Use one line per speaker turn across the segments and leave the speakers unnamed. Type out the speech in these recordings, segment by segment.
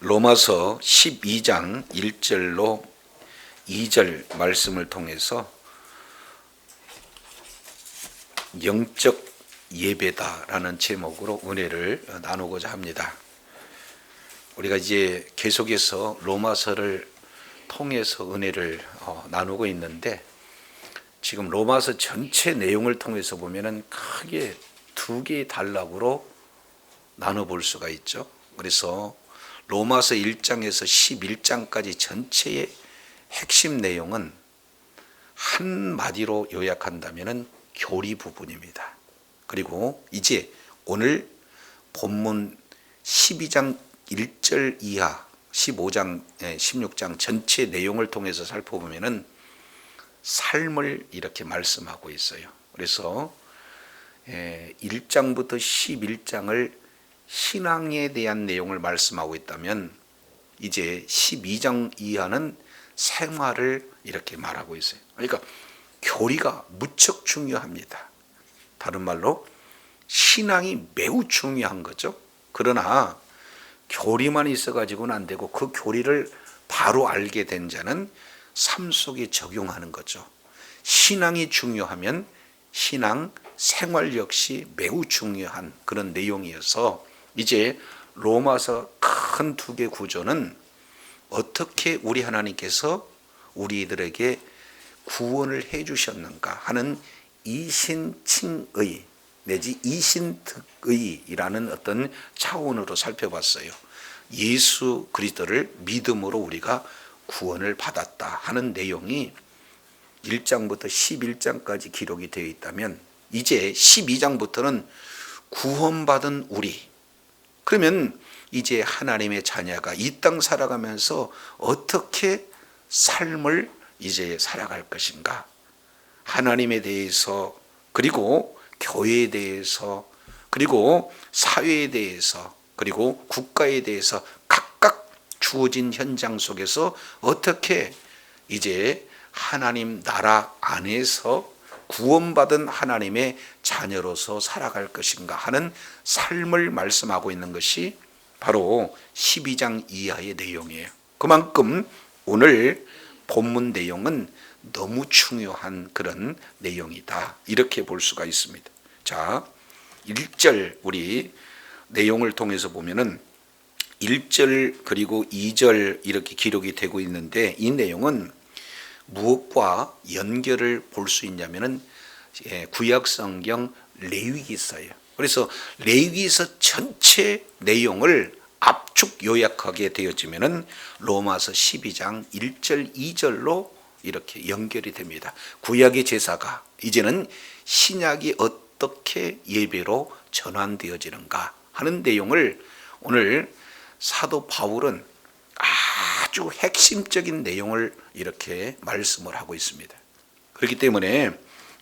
로마서 12장 1절로 2절 말씀을 통해서 영적 예배다라는 제목으로 은혜를 나누고자 합니다. 우리가 이제 계속해서 로마서를 통해서 은혜를 나누고 있는데, 지금 로마서 전체 내용을 통해서 보면은 크게 두 개의 단락으로 나눠볼 수가 있죠. 그래서 로마서 1장에서 11장까지 전체의 핵심 내용은 한마디로 요약한다면은 교리 부분입니다. 그리고 이제 오늘 본문 12장 1절 이하 15장 16장 전체 내용을 통해서 살펴보면은 삶을 이렇게 말씀하고 있어요. 그래서 1장부터 11장을 신앙에 대한 내용을 말씀하고 있다면, 이제 12장 이하는 생활을 이렇게 말하고 있어요. 그러니까 교리가 무척 중요합니다. 다른 말로 신앙이 매우 중요한 거죠. 그러나 교리만 있어가지고는 안 되고, 그 교리를 바로 알게 된 자는 삶 속에 적용하는 거죠. 신앙이 중요하면 신앙 생활 역시 매우 중요한 그런 내용이어서, 이제 로마서 큰 두 개 구조는 어떻게 우리 하나님께서 우리들에게 구원을 해 주셨는가 하는 이신칭의 내지 이신득의라는 어떤 차원으로 살펴봤어요. 예수 그리스도를 믿음으로 우리가 구원을 받았다 하는 내용이 1장부터 11장까지 기록이 되어 있다면, 이제 12장부터는 구원받은 우리, 그러면 이제 하나님의 자녀가 이 땅 살아가면서 어떻게 삶을 이제 살아갈 것인가, 하나님에 대해서, 그리고 교회에 대해서, 그리고 사회에 대해서, 그리고 국가에 대해서 각각 주어진 현장 속에서 어떻게 이제 하나님 나라 안에서 구원받은 하나님의 자녀로서 살아갈 것인가 하는 삶을 말씀하고 있는 것이 바로 12장 이하의 내용이에요. 그만큼 오늘 본문 내용은 너무 중요한 그런 내용이다, 이렇게 볼 수가 있습니다. 자, 1절 우리 내용을 통해서 보면은 1절 그리고 2절 이렇게 기록이 되고 있는데, 이 내용은 무엇과 연결을 볼 수 있냐면은 구약 성경 레위기서예요. 그래서 레위기서 전체 내용을 압축 요약하게 되어지면은 로마서 12장 1절 2절로 이렇게 연결이 됩니다. 구약의 제사가 이제는 신약이 어떻게 예배로 전환되어지는가 하는 내용을 오늘 사도 바울은 아주 핵심적인 내용을 이렇게 말씀을 하고 있습니다. 그렇기 때문에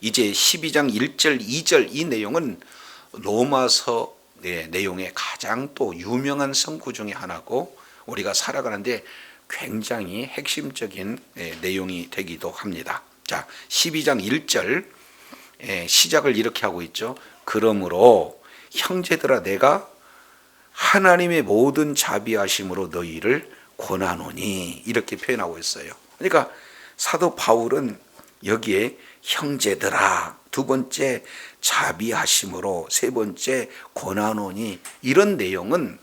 이제 12장 1절 2절 이 내용은 로마서 내용의 가장 또 유명한 성구 중에 하나고, 우리가 살아가는데 굉장히 핵심적인 내용이 되기도 합니다. 자, 12장 1절 시작을 이렇게 하고 있죠. 그러므로 형제들아, 내가 하나님의 모든 자비하심으로 너희를 권하노니, 이렇게 표현하고 있어요. 그러니까 사도 바울은 여기에 형제들아, 두 번째 자비하심으로, 세 번째 권하노니, 이런 내용은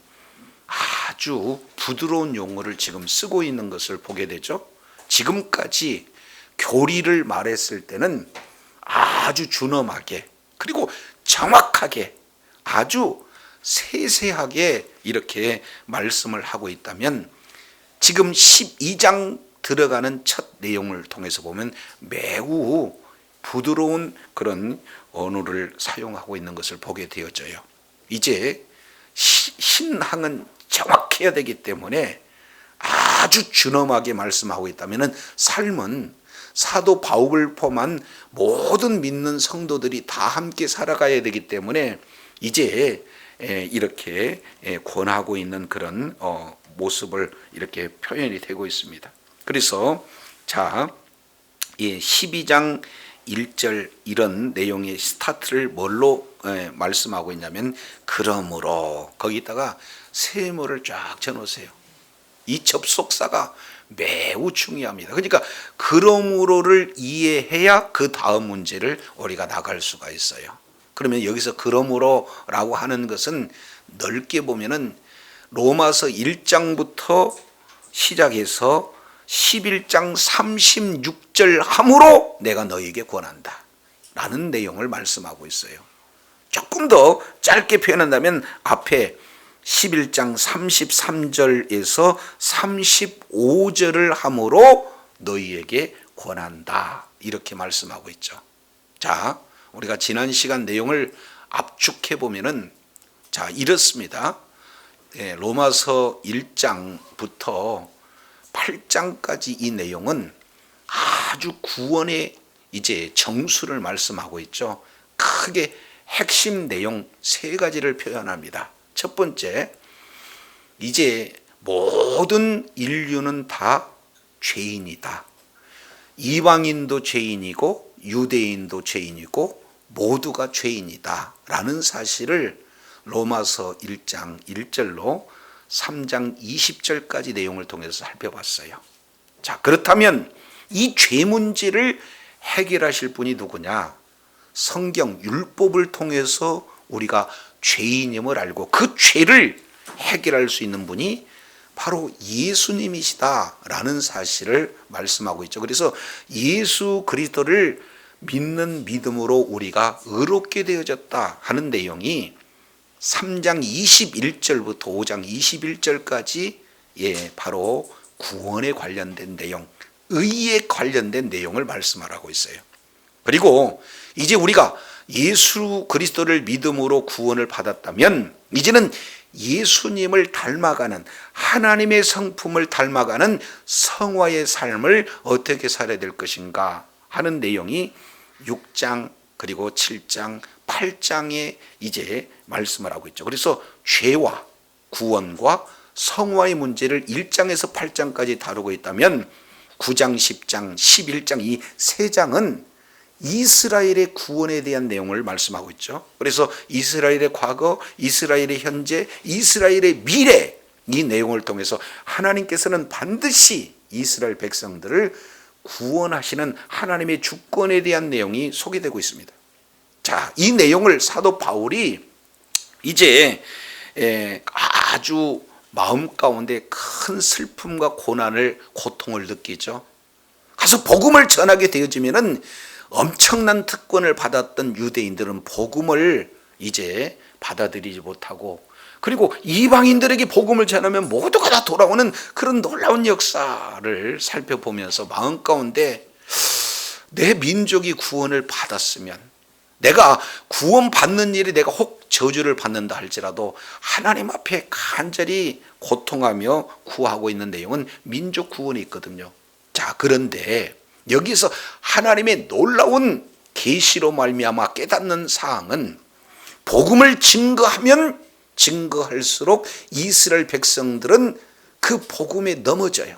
아주 부드러운 용어를 지금 쓰고 있는 것을 보게 되죠. 지금까지 교리를 말했을 때는 아주 준엄하게, 그리고 정확하게, 아주 세세하게 이렇게 말씀을 하고 있다면, 지금 12장 들어가는 첫 내용을 통해서 보면 매우 부드러운 그런 언어를 사용하고 있는 것을 보게 되어져요. 이제 신앙은 정확해야 되기 때문에 아주 준엄하게 말씀하고 있다면, 삶은 사도 바울을 포함한 모든 믿는 성도들이 다 함께 살아가야 되기 때문에 이제 이렇게 권하고 있는 그런 모습을 이렇게 표현이 되고 있습니다. 그래서 자, 12장 1절 이런 내용의 스타트를 뭘로 말씀하고 있냐면, 그러므로, 거기다가 세모를 쫙 쳐놓으세요. 이 접속사가 매우 중요합니다. 그러니까 그러므로를 이해해야 그 다음 문제를 우리가 나갈 수가 있어요. 그러면 여기서 그러므로라고 하는 것은 넓게 보면은 로마서 1장부터 시작해서 11장 36절 함으로 내가 너에게 권한다 라는 내용을 말씀하고 있어요. 조금 더 짧게 표현한다면 앞에 11장 33절에서 35절을 함으로 너희에게 권한다 이렇게 말씀하고 있죠. 자, 우리가 지난 시간 내용을 압축해 보면은 자 이렇습니다. 로마서 1장부터 8장까지 이 내용은 아주 구원의 이제 정수를 말씀하고 있죠. 크게 핵심 내용 세 가지를 표현합니다. 첫 번째, 이제 모든 인류는 다 죄인이다. 이방인도 죄인이고 유대인도 죄인이고 모두가 죄인이다 라는 사실을 로마서 1장 1절로 3장 20절까지 내용을 통해서 살펴봤어요. 자, 그렇다면 이 죄 문제를 해결하실 분이 누구냐? 성경 율법을 통해서 우리가 죄인임을 알고 그 죄를 해결할 수 있는 분이 바로 예수님이시다라는 사실을 말씀하고 있죠. 그래서 예수 그리스도를 믿는 믿음으로 우리가 의롭게 되어졌다 하는 내용이 3장 21절부터 5장 21절까지 바로 구원에 관련된 내용, 의에 관련된 내용을 말씀하라고 있어요. 그리고 이제 우리가 예수 그리스도를 믿음으로 구원을 받았다면 이제는 예수님을 닮아가는 하나님의 성품을 닮아가는 성화의 삶을 어떻게 살아야 될 것인가 하는 내용이 6장 그리고 7장 8장에 이제 말씀을 하고 있죠. 그래서 죄와 구원과 성화의 문제를 1장에서 8장까지 다루고 있다면 9장, 10장, 11장 이 세 장은 이스라엘의 구원에 대한 내용을 말씀하고 있죠. 그래서 이스라엘의 과거, 이스라엘의 현재, 이스라엘의 미래 이 내용을 통해서 하나님께서는 반드시 이스라엘 백성들을 구원하시는 하나님의 주권에 대한 내용이 소개되고 있습니다. 자, 이 내용을 사도 바울이 이제 아주 마음 가운데 큰 슬픔과 고통을 느끼죠. 가서 복음을 전하게 되어지면은 엄청난 특권을 받았던 유대인들은 복음을 이제 받아들이지 못하고 그리고 이방인들에게 복음을 전하면 모두가 다 돌아오는 그런 놀라운 역사를 살펴보면서 마음 가운데 내 민족이 구원을 받았으면 내가 구원받는 일이 내가 혹 저주를 받는다 할지라도 하나님 앞에 간절히 고통하며 구하고 있는 내용은 민족 구원이 있거든요. 자, 그런데 여기서 하나님의 놀라운 계시로 말미암아 깨닫는 사항은 복음을 증거하면 증거할수록 이스라엘 백성들은 그 복음에 넘어져요.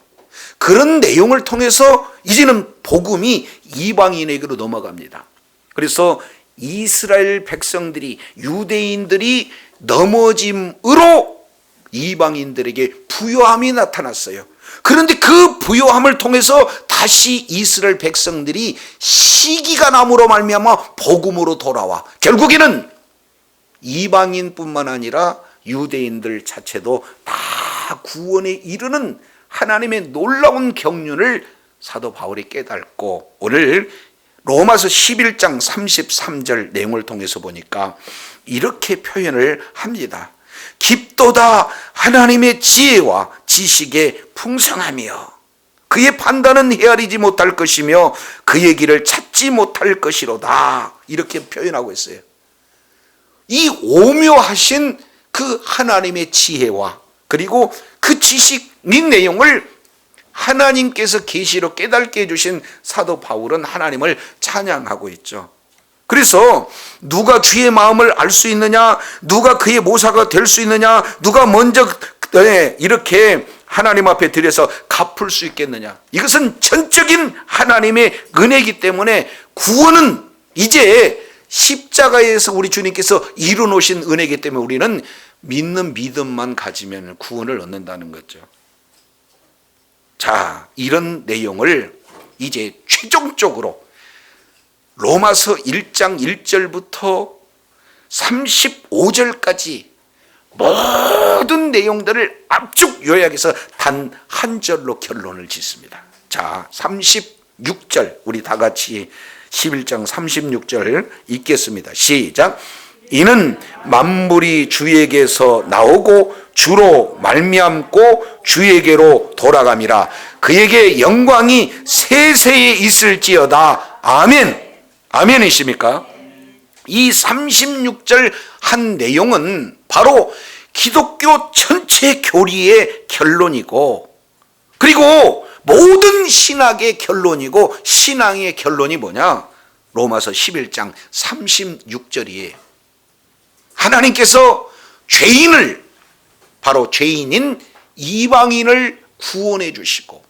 그런 내용을 통해서 이제는 복음이 이방인에게로 넘어갑니다. 그래서 이스라엘 백성들이 유대인들이 넘어짐으로 이방인들에게 부요함이 나타났어요. 그런데 그 부요함을 통해서 다시 이스라엘 백성들이 시기가 남으로 말미암아 복음으로 돌아와 결국에는 이방인뿐만 아니라 유대인들 자체도 다 구원에 이르는 하나님의 놀라운 경륜을 사도 바울이 깨닫고 오늘 로마서 11장 33절 내용을 통해서 보니까 이렇게 표현을 합니다. 깊도다 하나님의 지혜와 지식의 풍성하며 그의 판단은 헤아리지 못할 것이며 그의 길을 찾지 못할 것이로다 이렇게 표현하고 있어요. 이 오묘하신 그 하나님의 지혜와 그리고 그 지식 이 내용을 하나님께서 계시로 깨닫게 해주신 사도 바울은 하나님을 찬양하고 있죠. 그래서 누가 주의 마음을 알 수 있느냐, 누가 그의 모사가 될 수 있느냐, 누가 먼저 이렇게 하나님 앞에 들여서 갚을 수 있겠느냐. 이것은 전적인 하나님의 은혜이기 때문에 구원은 이제 십자가에서 우리 주님께서 이루어놓으신 은혜이기 때문에 우리는 믿는 믿음만 가지면 구원을 얻는다는 거죠. 자, 이런 내용을 이제 최종적으로 로마서 1장 1절부터 35절까지 모든 내용들을 압축 요약해서 단 한 절로 결론을 짓습니다. 자, 36절 우리 다 같이 11장 36절 읽겠습니다. 시작. 이는 만물이 주에게서 나오고 주로 말미암고 주에게로 돌아감이라. 그에게 영광이 세세에 있을지어다. 아멘. 아멘이십니까? 이 36절 한 내용은 바로 기독교 전체 교리의 결론이고, 그리고 모든 신학의 결론이고, 신앙의 결론이 뭐냐? 로마서 11장 36절이에요. 하나님께서 죄인을, 바로 죄인인 이방인을 구원해 주시고,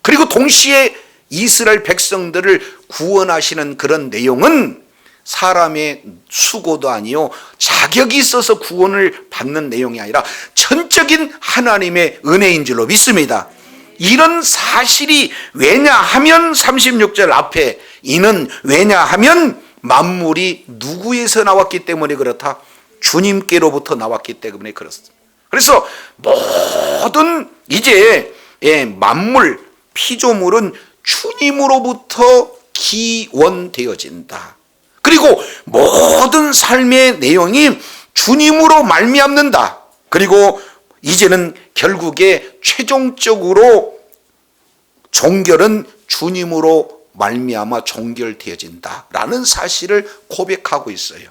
그리고 동시에 이스라엘 백성들을 구원하시는 그런 내용은 사람의 수고도 아니요 자격이 있어서 구원을 받는 내용이 아니라 전적인 하나님의 은혜인 줄로 믿습니다. 이런 사실이 왜냐하면 36절 앞에 이는 왜냐하면 만물이 누구에서 나왔기 때문에 그렇다? 주님께로부터 나왔기 때문에 그렇습니다. 그래서 모든 이제 만물 피조물은 주님으로부터 기원되어진다. 그리고 모든 삶의 내용이 주님으로 말미암는다. 그리고 이제는 결국에 최종적으로 종결은 주님으로 말미암아 종결되어진다라는 사실을 고백하고 있어요.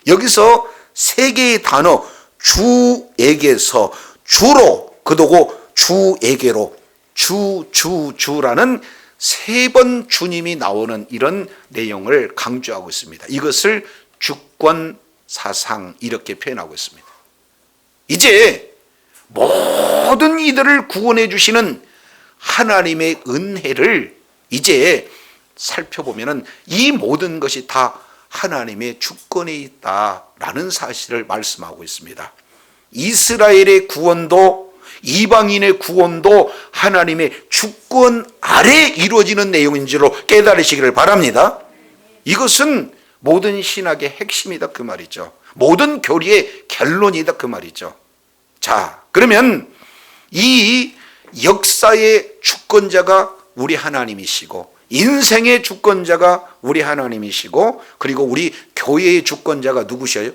여기서 세 개의 단어, 주에게서, 주로, 그도고 주에게로, 주라는 세 번 주님이 나오는 이런 내용을 강조하고 있습니다. 이것을 주권 사상 이렇게 표현하고 있습니다. 이제 모든 이들을 구원해 주시는 하나님의 은혜를 이제 살펴보면은 이 모든 것이 다 하나님의 주권에 있다라는 사실을 말씀하고 있습니다. 이스라엘의 구원도 이방인의 구원도 하나님의 주권 아래 이루어지는 내용인 줄로 깨달으시기를 바랍니다. 이것은 모든 신학의 핵심이다 그 말이죠. 모든 교리의 결론이다 그 말이죠. 자, 그러면 이 역사의 주권자가 우리 하나님이시고, 인생의 주권자가 우리 하나님이시고, 그리고 우리 교회의 주권자가 누구셔요?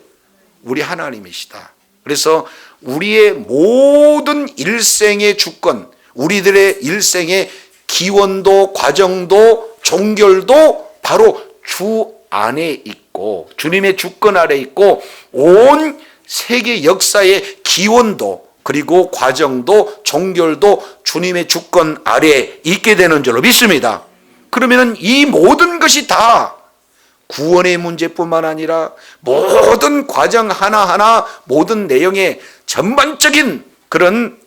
우리 하나님이시다. 그래서 우리의 모든 일생의 주권, 우리들의 일생의 기원도, 과정도, 종결도 바로 주 안에 있고, 주님의 주권 아래 있고, 온 세계 역사의 기원도, 그리고 과정도, 종결도 주님의 주권 아래에 있게 되는 줄로 믿습니다. 그러면 이 모든 것이 다 구원의 문제뿐만 아니라 모든 과정 하나하나, 모든 내용의 전반적인 그런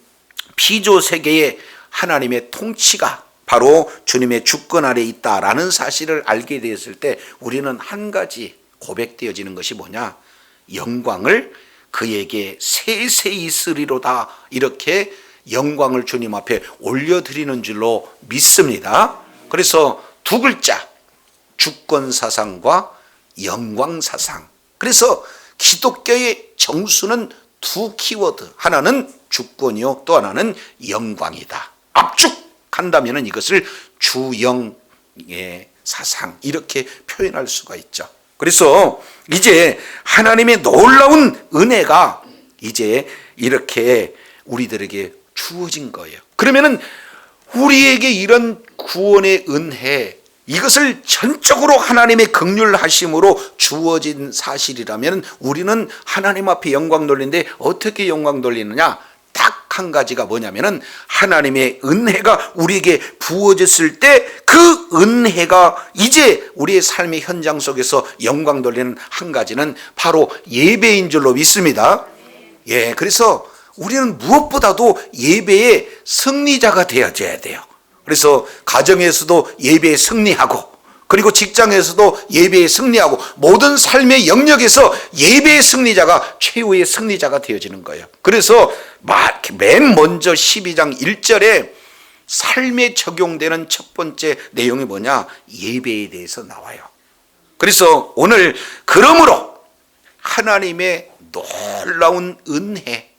피조세계의 하나님의 통치가 바로 주님의 주권 아래에 있다라는 사실을 알게 되었을 때 우리는 한 가지 고백되어지는 것이 뭐냐? 영광을 그에게 세세히 있으리로다. 이렇게 영광을 주님 앞에 올려드리는 줄로 믿습니다. 그래서 두 글자, 주권사상과 영광사상. 그래서 기독교의 정수는 두 키워드, 하나는 주권이요 또 하나는 영광이다. 압축한다면 이것을 주영의 사상 이렇게 표현할 수가 있죠. 그래서 이제 하나님의 놀라운 은혜가 이제 이렇게 우리들에게 주어진 거예요. 그러면은 우리에게 이런 구원의 은혜, 이것을 전적으로 하나님의 긍휼하심으로 주어진 사실이라면 우리는 하나님 앞에 영광 돌리는데 어떻게 영광 돌리느냐? 딱 한 가지가 뭐냐면은 하나님의 은혜가 우리에게 부어졌을 때 그 은혜가 이제 우리의 삶의 현장 속에서 영광 돌리는 한 가지는 바로 예배인 줄로 믿습니다. 예, 그래서 우리는 무엇보다도 예배의 승리자가 되어져야 돼요. 그래서 가정에서도 예배에 승리하고, 그리고 직장에서도 예배에 승리하고, 모든 삶의 영역에서 예배의 승리자가 최후의 승리자가 되어지는 거예요. 그래서 맨 먼저 12장 1절에 삶에 적용되는 첫 번째 내용이 뭐냐? 예배에 대해서 나와요. 그래서 오늘 그러므로 하나님의 놀라운 은혜,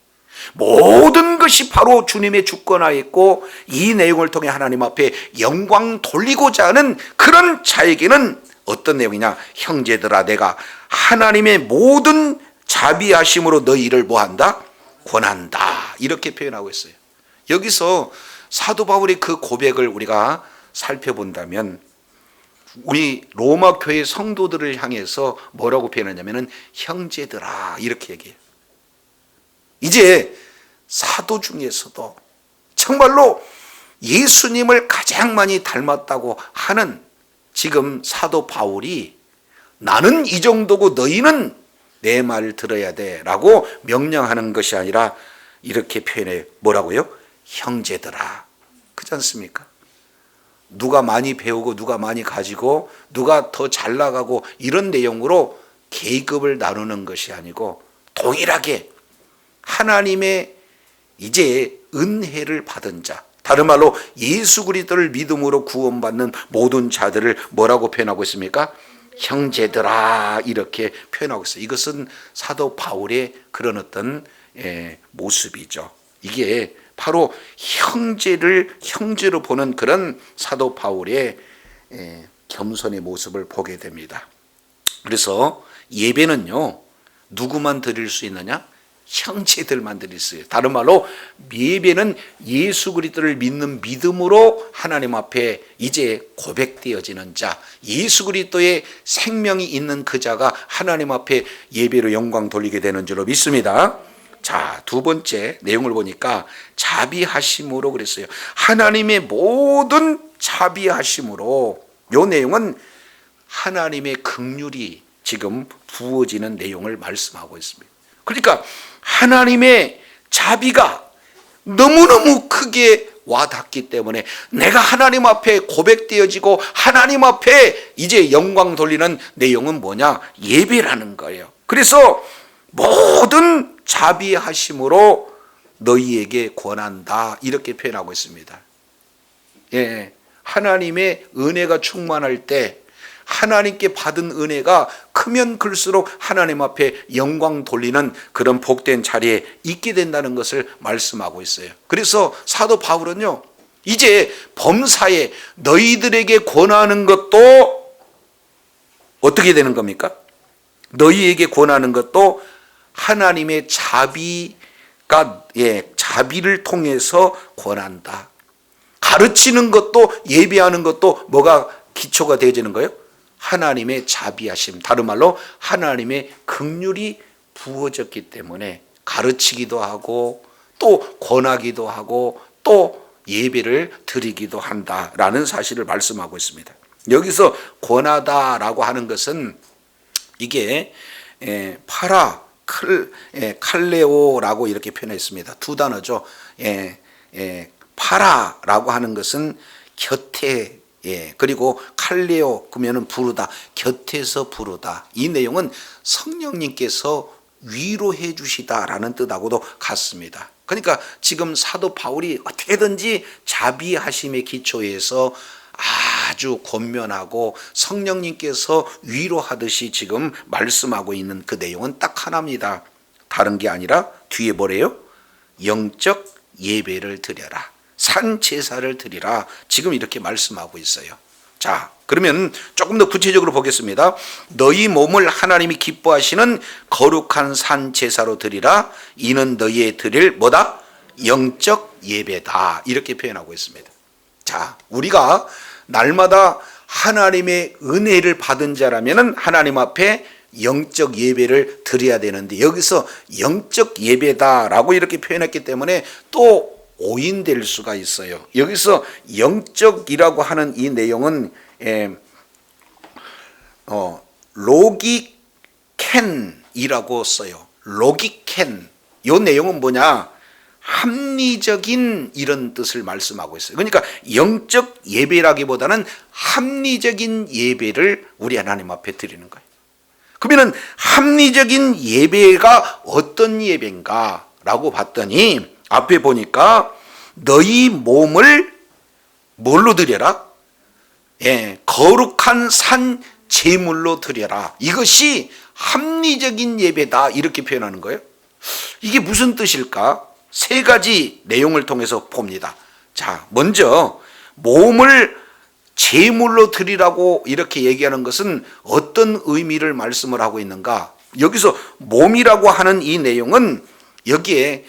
모든 것이 바로 주님의 주권하에 있고 이 내용을 통해 하나님 앞에 영광 돌리고자 하는 그런 자에게는 어떤 내용이냐? 형제들아, 내가 하나님의 모든 자비하심으로 너희를 뭐한다? 권한다. 이렇게 표현하고 있어요. 여기서 사도 바울의 그 고백을 우리가 살펴본다면 우리 로마 교회 성도들을 향해서 뭐라고 표현하냐면은 형제들아 이렇게 얘기해요. 이제 사도 중에서도 정말로 예수님을 가장 많이 닮았다고 하는 지금 사도 바울이 나는 이 정도고 너희는 내 말 들어야 돼 라고 명령하는 것이 아니라 이렇게 표현해. 뭐라고요? 형제들아. 그렇지 않습니까? 누가 많이 배우고 누가 많이 가지고 누가 더 잘 나가고 이런 내용으로 계급을 나누는 것이 아니고 동일하게 하나님의 이제 은혜를 받은 자, 다른 말로 예수 그리스도를 믿음으로 구원받는 모든 자들을 뭐라고 표현하고 있습니까? 형제들아 이렇게 표현하고 있어요. 이것은 사도 바울의 그런 어떤 모습이죠. 이게 바로 형제를 형제로 보는 그런 사도 바울의 겸손의 모습을 보게 됩니다. 그래서 예배는요, 누구만 드릴 수 있느냐? 형제들만 드릴 수 있어요. 다른 말로 예배는 예수 그리스도를 믿는 믿음으로 하나님 앞에 이제 고백되어지는 자, 예수 그리스도의 생명이 있는 그 자가 하나님 앞에 예배로 영광 돌리게 되는 줄로 믿습니다. 자, 두 번째 내용을 보니까 자비하심으로 그랬어요. 하나님의 모든 자비하심으로, 이 내용은 하나님의 긍휼이 지금 부어지는 내용을 말씀하고 있습니다. 그러니까 하나님의 자비가 너무너무 크게 와닿기 때문에 내가 하나님 앞에 고백되어지고 하나님 앞에 이제 영광 돌리는 내용은 뭐냐? 예배라는 거예요. 그래서 모든 자비하심으로 너희에게 권한다 이렇게 표현하고 있습니다. 예, 하나님의 은혜가 충만할 때 하나님께 받은 은혜가 크면 클수록 하나님 앞에 영광 돌리는 그런 복된 자리에 있게 된다는 것을 말씀하고 있어요. 그래서 사도 바울은요, 이제 범사에 너희들에게 권하는 것도 어떻게 되는 겁니까? 너희에게 권하는 것도 하나님의 자비가, 자비를 통해서 권한다. 가르치는 것도, 예배하는 것도 뭐가 기초가 되어지는 거예요? 하나님의 자비하심, 다른 말로 하나님의 긍휼이 부어졌기 때문에 가르치기도 하고 또 권하기도 하고 또 예배를 드리기도 한다라는 사실을 말씀하고 있습니다. 여기서 권하다라고 하는 것은 이게 파라, 칼레오라고 이렇게 표현했습니다. 두 단어죠. 파라라고 하는 것은 곁에, 그리고 칼레오 그러면은 부르다, 곁에서 부르다. 이 내용은 성령님께서 위로해 주시다라는 뜻하고도 같습니다. 그러니까 지금 사도 바울이 어떻게든지 자비하심의 기초에서 아주 권면하고 성령님께서 위로하듯이 지금 말씀하고 있는 그 내용은 딱 하나입니다. 다른 게 아니라 뒤에 뭐래요? 영적 예배를 드려라, 산 제사를 드리라, 지금 이렇게 말씀하고 있어요. 자, 그러면 조금 더 구체적으로 보겠습니다. 너희 몸을 하나님이 기뻐하시는 거룩한 산 제사로 드리라. 이는 너희의 드릴 뭐다? 영적 예배다. 이렇게 표현하고 있습니다. 자, 우리가 날마다 하나님의 은혜를 받은 자라면 하나님 앞에 영적 예배를 드려야 되는데 여기서 영적 예배다라고 이렇게 표현했기 때문에 또 오인될 수가 있어요. 여기서 영적이라고 하는 이 내용은 로기켄이라고 써요. 로기켄. 이 내용은 뭐냐? 합리적인 이런 뜻을 말씀하고 있어요. 그러니까 영적 예배라기보다는 합리적인 예배를 우리 하나님 앞에 드리는 거예요. 그러면 합리적인 예배가 어떤 예배인가 라고 봤더니 앞에 보니까 너희 몸을 뭘로 드려라? 거룩한 산 제물로 드려라. 이것이 합리적인 예배다, 이렇게 표현하는 거예요. 이게 무슨 뜻일까? 세 가지 내용을 통해서 봅니다. 자, 먼저 몸을 제물로 드리라고 이렇게 얘기하는 것은 어떤 의미를 말씀을 하고 있는가? 여기서 몸이라고 하는 이 내용은 여기에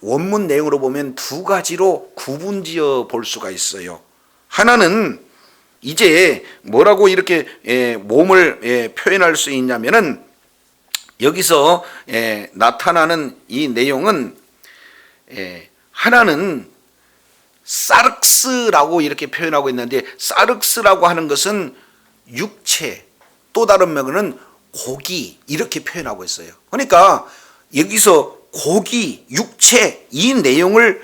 원문 내용으로 보면 두 가지로 구분지어 볼 수가 있어요. 하나는 이제 뭐라고 이렇게 몸을 표현할 수 있냐면은, 여기서 나타나는 이 내용은 하나는 사르크스라고 이렇게 표현하고 있는데, 사르크스라고 하는 것은 육체, 또 다른 명은 고기, 이렇게 표현하고 있어요. 그러니까 여기서 고기, 육체, 이 내용을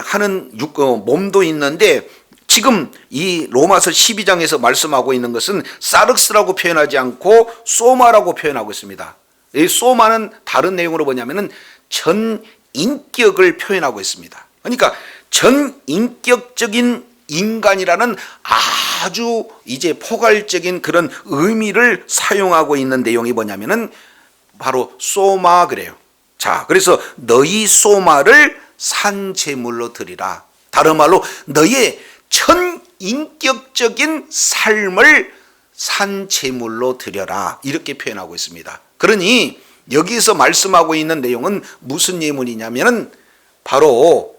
하는 몸도 있는데, 지금 이 로마서 12장에서 말씀하고 있는 것은 사르크스라고 표현하지 않고 소마라고 표현하고 있습니다. 이 소마는 다른 내용으로 뭐냐면은 전 인격을 표현하고 있습니다. 그러니까 전 인격적인 인간이라는 아주 이제 포괄적인 그런 의미를 사용하고 있는 내용이 뭐냐면은 바로 소마 그래요. 자, 그래서 너희 소마를 산제물로 드리라. 다른 말로 너희의 전 인격적인 삶을 산제물로 드려라, 이렇게 표현하고 있습니다. 그러니 여기서 말씀하고 있는 내용은 무슨 예물이냐면은 바로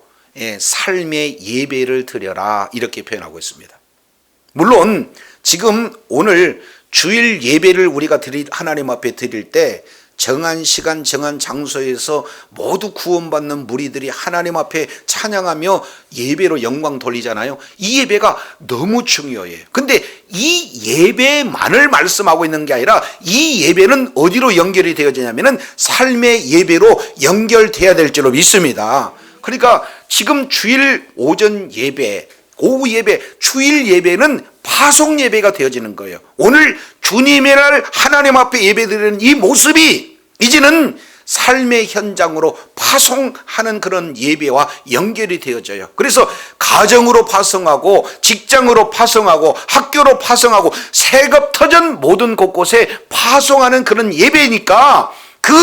삶의 예배를 드려라, 이렇게 표현하고 있습니다. 물론 지금 오늘 주일 예배를 우리가 하나님 앞에 드릴 때 정한 시간 정한 장소에서 모두 구원받는 무리들이 하나님 앞에 찬양하며 예배로 영광 돌리잖아요. 이 예배가 너무 중요해요. 근데 이 예배만을 말씀하고 있는 게 아니라 이 예배는 어디로 연결이 되어지냐면은 삶의 예배로 연결돼야 될 줄로 믿습니다. 그러니까 지금 주일 오전 예배, 오후 예배, 주일 예배는 파송 예배가 되어지는 거예요. 오늘 주님의 날 하나님 앞에 예배드리는 이 모습이 이제는 삶의 현장으로 파송하는 그런 예배와 연결이 되어져요. 그래서 가정으로 파송하고, 직장으로 파송하고, 학교로 파송하고, 세급터전 모든 곳곳에 파송하는 그런 예배니까 그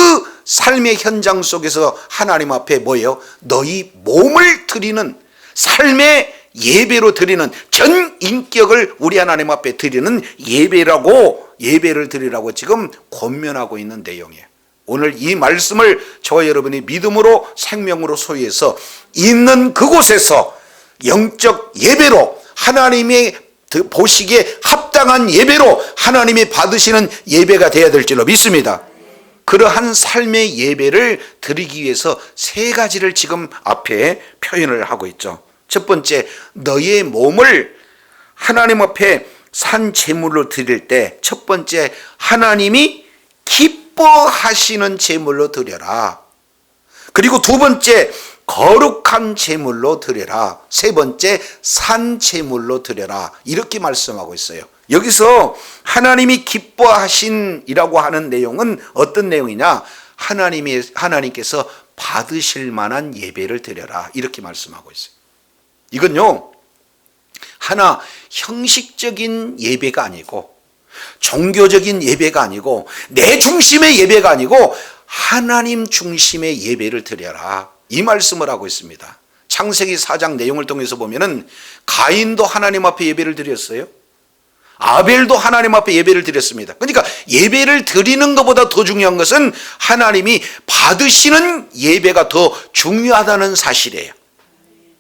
삶의 현장 속에서 하나님 앞에 뭐예요? 너희 몸을 드리는, 삶의 예배로 드리는, 전 인격을 우리 하나님 앞에 드리는 예배를 드리라고 지금 권면하고 있는 내용이에요. 오늘 이 말씀을 저와 여러분이 믿음으로 생명으로 소유해서 있는 그곳에서 영적 예배로, 하나님의 보시기에 합당한 예배로 하나님이 받으시는 예배가 되어야 될 줄로 믿습니다. 그러한 삶의 예배를 드리기 위해서 세 가지를 지금 앞에 표현을 하고 있죠. 첫 번째, 너의 몸을 하나님 앞에 산 제물로 드릴 때 첫 번째, 하나님이 기뻐하시는 제물로 드려라. 그리고 두 번째, 거룩한 제물로 드려라. 세 번째, 산 제물로 드려라. 이렇게 말씀하고 있어요. 여기서 하나님이 기뻐하신이라고 하는 내용은 어떤 내용이냐? 하나님께서 받으실 만한 예배를 드려라, 이렇게 말씀하고 있어요. 이건요, 하나 형식적인 예배가 아니고, 종교적인 예배가 아니고, 내 중심의 예배가 아니고 하나님 중심의 예배를 드려라, 이 말씀을 하고 있습니다. 창세기 4장 내용을 통해서 보면은 가인도 하나님 앞에 예배를 드렸어요. 아벨도 하나님 앞에 예배를 드렸습니다. 그러니까 예배를 드리는 것보다 더 중요한 것은 하나님이 받으시는 예배가 더 중요하다는 사실이에요.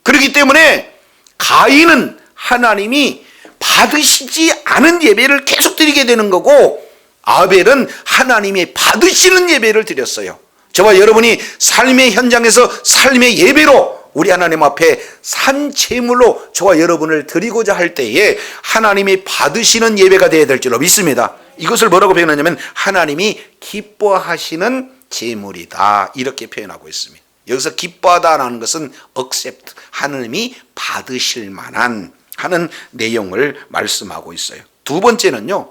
그렇기 때문에 가인은 하나님이 받으시지 않은 예배를 계속 드리게 되는 거고, 아벨은 하나님이 받으시는 예배를 드렸어요. 저와 여러분이 삶의 현장에서 삶의 예배로 우리 하나님 앞에 산 제물로 저와 여러분을 드리고자 할 때에 하나님이 받으시는 예배가 되어야 될 줄로 믿습니다. 이것을 뭐라고 표현하냐면 하나님이 기뻐하시는 제물이다, 이렇게 표현하고 있습니다. 여기서 기뻐하다라는 것은 accept, 하나님이 받으실 만한 하는 내용을 말씀하고 있어요. 두 번째는요,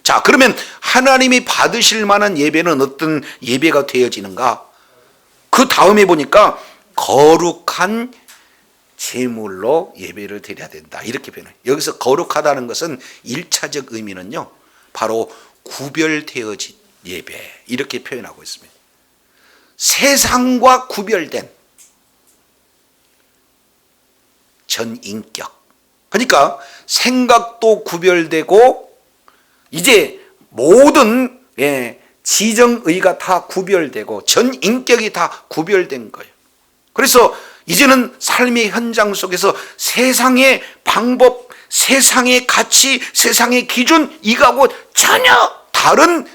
자, 그러면 하나님이 받으실 만한 예배는 어떤 예배가 되어지는가? 그 다음에 보니까 거룩한 제물로 예배를 드려야 된다. 이렇게 표현해요. 여기서 거룩하다는 것은 1차적 의미는요, 바로 구별되어진 예배, 이렇게 표현하고 있습니다. 세상과 구별된 전인격. 그러니까 생각도 구별되고 이제 모든 지정의가 다 구별되고 전인격이 다 구별된 거예요. 그래서 이제는 삶의 현장 속에서 세상의 방법, 세상의 가치, 세상의 기준, 이거하고 전혀 다른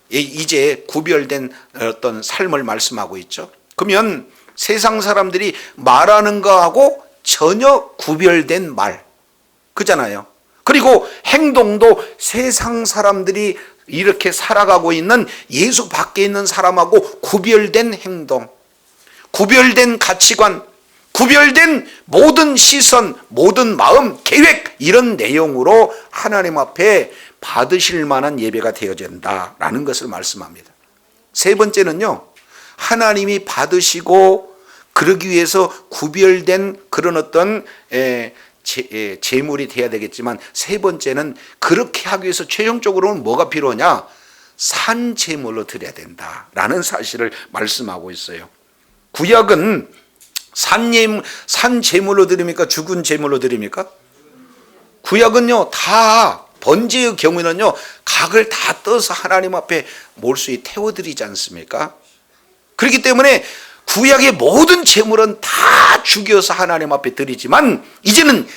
이제 구별된 어떤 삶을 말씀하고 있죠. 그러면 세상 사람들이 말하는 거하고 전혀 구별된 말, 그잖아요. 그리고 행동도 세상 사람들이 이렇게 살아가고 있는 예수 밖에 있는 사람하고 구별된 행동, 구별된 가치관, 구별된 모든 시선, 모든 마음, 계획, 이런 내용으로 하나님 앞에 받으실 만한 예배가 되어진다라는 것을 말씀합니다. 세 번째는요, 하나님이 받으시고 그러기 위해서 구별된 그런 어떤 제물이 돼야 되겠지만, 세 번째는 그렇게 하기 위해서 최종적으로는 뭐가 필요하냐? 산 제물로 드려야 된다라는 사실을 말씀하고 있어요. 구약은 산 제물로 드립니까? 죽은 제물로 드립니까? 구약은요, 다 번제의 경우에는요, 각을 다 떠서 하나님 앞에 몰수히 태워드리지 않습니까? 그렇기 때문에 구약의 모든 제물은 다 죽여서 하나님 앞에 드리지만, 이제는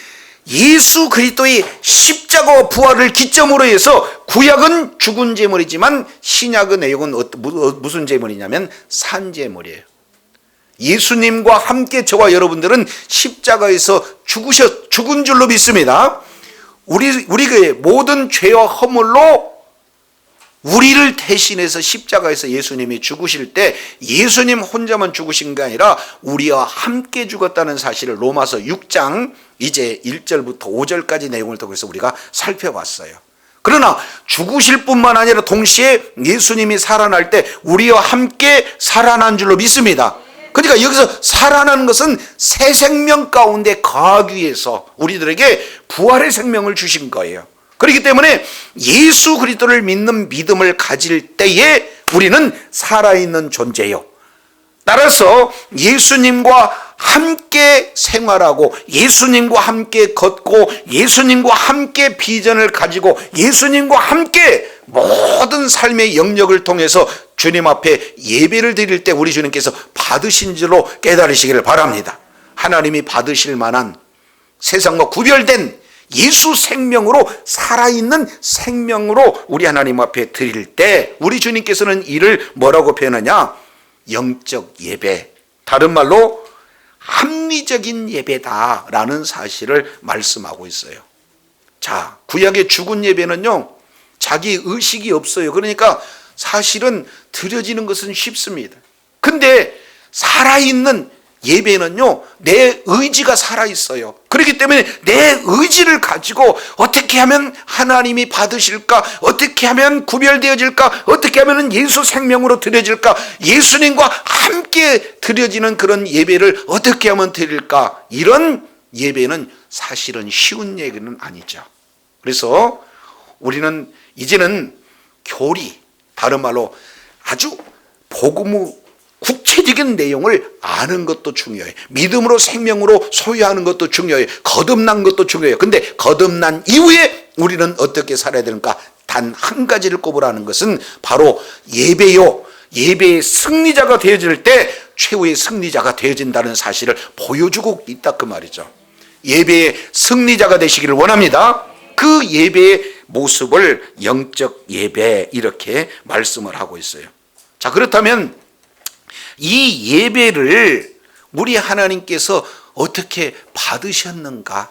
예수 그리스도의 십자가와 부활을 기점으로 해서 구약은 죽은 제물이지만 신약의 내용은 무슨 제물이냐면 산 제물이에요. 예수님과 함께 저와 여러분들은 십자가에서 죽은 줄로 믿습니다. 우리의 모든 죄와 허물로 우리를 대신해서 십자가에서 예수님이 죽으실 때 예수님 혼자만 죽으신 게 아니라 우리와 함께 죽었다는 사실을 로마서 6장 이제 1절부터 5절까지 내용을 통해서 우리가 살펴봤어요. 그러나 죽으실 뿐만 아니라 동시에 예수님이 살아날 때 우리와 함께 살아난 줄로 믿습니다. 그러니까 여기서 살아나는 것은 새 생명 가운데 거하기 위해서 우리들에게 부활의 생명을 주신 거예요. 그렇기 때문에 예수 그리스도를 믿는 믿음을 가질 때에 우리는 살아있는 존재요. 따라서 예수님과 함께 생활하고 예수님과 함께 걷고 예수님과 함께 비전을 가지고 예수님과 함께 모든 삶의 영역을 통해서 주님 앞에 예배를 드릴 때 우리 주님께서 받으신 줄로 깨달으시기를 바랍니다. 하나님이 받으실 만한 세상과 구별된 예수 생명으로 살아있는 생명으로 우리 하나님 앞에 드릴 때 우리 주님께서는 이를 뭐라고 표현하냐? 영적 예배, 다른 말로 합리적인 예배다라는 사실을 말씀하고 있어요. 자, 구약의 죽은 예배는요, 자기 의식이 없어요. 그러니까 사실은 드려지는 것은 쉽습니다. 근데 살아있는 예배는요, 내 의지가 살아있어요. 그렇기 때문에 내 의지를 가지고 어떻게 하면 하나님이 받으실까? 어떻게 하면 구별되어질까? 어떻게 하면 예수 생명으로 드려질까? 예수님과 함께 드려지는 그런 예배를 어떻게 하면 드릴까? 이런 예배는 사실은 쉬운 얘기는 아니죠. 그래서 우리는 이제는 교리, 다른 말로 아주 복음의 구체적인 내용을 아는 것도 중요해요. 믿음으로 생명으로 소유하는 것도 중요해요. 거듭난 것도 중요해요. 근데 거듭난 이후에 우리는 어떻게 살아야 되는가? 단 한 가지를 꼽으라는 것은 바로 예배요. 예배의 승리자가 되어질 때 최후의 승리자가 되어진다는 사실을 보여주고 있다, 그 말이죠. 예배의 승리자가 되시기를 원합니다. 그 예배의 모습을 영적 예배, 이렇게 말씀을 하고 있어요. 자, 그렇다면 이 예배를 우리 하나님께서 어떻게 받으셨는가?